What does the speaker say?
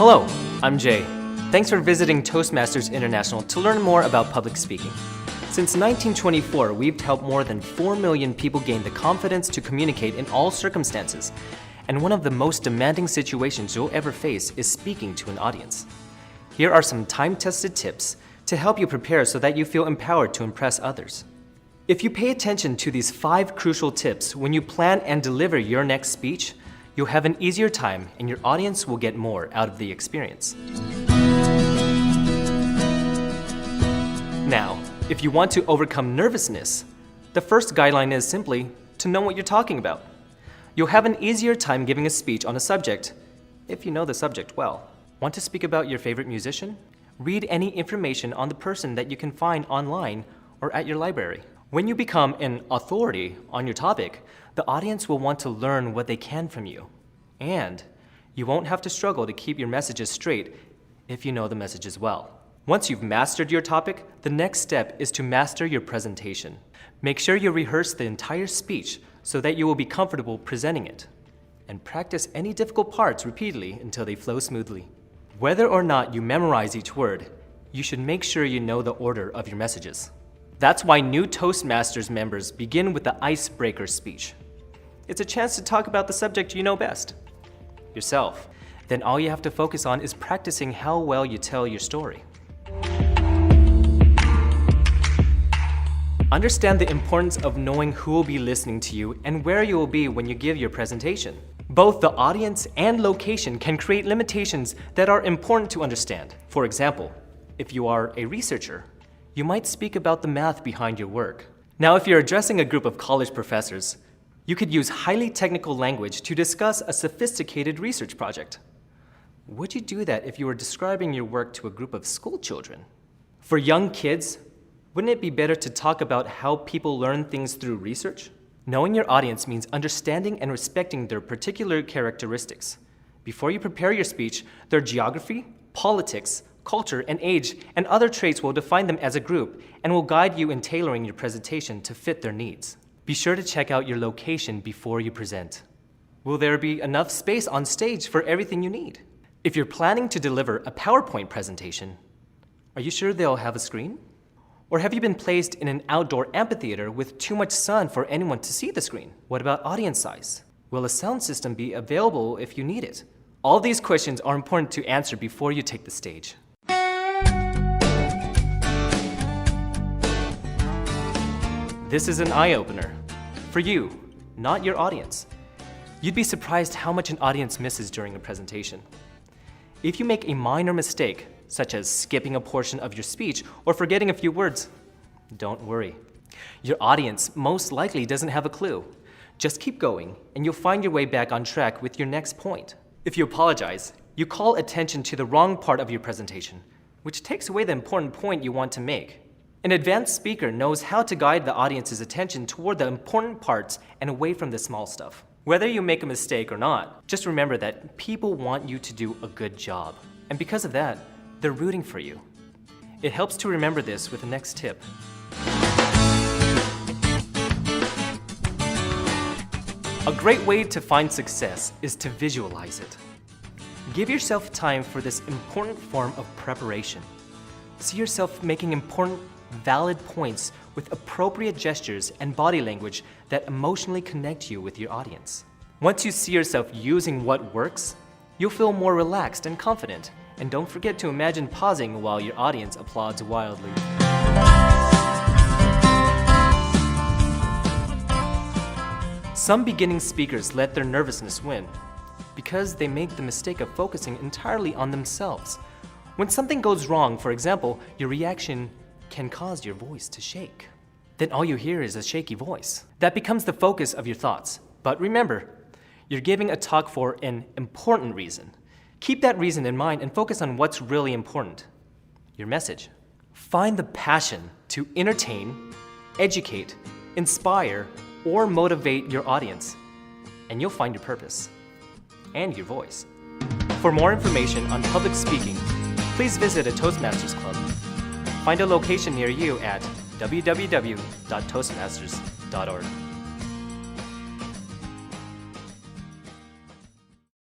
Hello, I'm Jay. Thanks for visiting Toastmasters International to learn more about public speaking. Since 1924, we've helped more than 4 million people gain the confidence to communicate in all circumstances. And one of the most demanding situations you'll ever face is speaking to an audience. Here are some time-tested tips to help you prepare so that you feel empowered to impress others. If you pay attention to these 5 crucial tips when you plan and deliver your next speech, you'll have an easier time and your audience will get more out of the experience. Now, if you want to overcome nervousness, the first guideline is simply to know what you're talking about. You'll have an easier time giving a speech on a subject if you know the subject well. Want to speak about your favorite musician? Read any information on the person that you can find online or at your library. When you become an authority on your topic, the audience will want to learn what they can from you. And you won't have to struggle to keep your messages straight if you know the messages well. Once you've mastered your topic, the next step is to master your presentation. Make sure you rehearse the entire speech so that you will be comfortable presenting it. And practice any difficult parts repeatedly until they flow smoothly. Whether or not you memorize each word, you should make sure you know the order of your messages. That's why new Toastmasters members begin with the icebreaker speech. It's a chance to talk about the subject you know best, yourself. Then all you have to focus on is practicing how well you tell your story. Understand the importance of knowing who will be listening to you and where you will be when you give your presentation. Both the audience and location can create limitations that are important to understand. For example, if you are a researcher, you might speak about the math behind your work. Now, if you're addressing a group of college professors, you could use highly technical language to discuss a sophisticated research project. Would you do that if you were describing your work to a group of school children? For young kids, wouldn't it be better to talk about how people learn things through research? Knowing your audience means understanding and respecting their particular characteristics. Before you prepare your speech, their geography, politics, culture, and age, and other traits will define them as a group and will guide you in tailoring your presentation to fit their needs. Be sure to check out your location before you present. Will there be enough space on stage for everything you need? If you're planning to deliver a PowerPoint presentation, are you sure they'll have a screen? Or have you been placed in an outdoor amphitheater with too much sun for anyone to see the screen? What about audience size? Will a sound system be available if you need it? All these questions are important to answer before you take the stage. This is an eye-opener. For you, not your audience. You'd be surprised how much an audience misses during a presentation. If you make a minor mistake, such as skipping a portion of your speech or forgetting a few words, don't worry. Your audience most likely doesn't have a clue. Just keep going and you'll find your way back on track with your next point. If you apologize, you call attention to the wrong part of your presentation, which takes away the important point you want to make. An advanced speaker knows how to guide the audience's attention toward the important parts and away from the small stuff. Whether you make a mistake or not, just remember that people want you to do a good job. And because of that, they're rooting for you. It helps to remember this with the next tip. A great way to find success is to visualize it. Give yourself time for this important form of preparation. See yourself making important, valid points with appropriate gestures and body language that emotionally connect you with your audience. Once you see yourself using what works, you'll feel more relaxed and confident. And don't forget to imagine pausing while your audience applauds wildly. Some beginning speakers let their nervousness win because they make the mistake of focusing entirely on themselves. When something goes wrong, for example, your reaction can cause your voice to shake. Then all you hear is a shaky voice. That becomes the focus of your thoughts. But remember, you're giving a talk for an important reason. Keep that reason in mind and focus on what's really important, your message. Find the passion to entertain, educate, inspire, or motivate your audience, and you'll find your purpose and your voice. For more information on public speaking, please visit a Toastmasters Club. Find a location near you at www.toastmasters.org.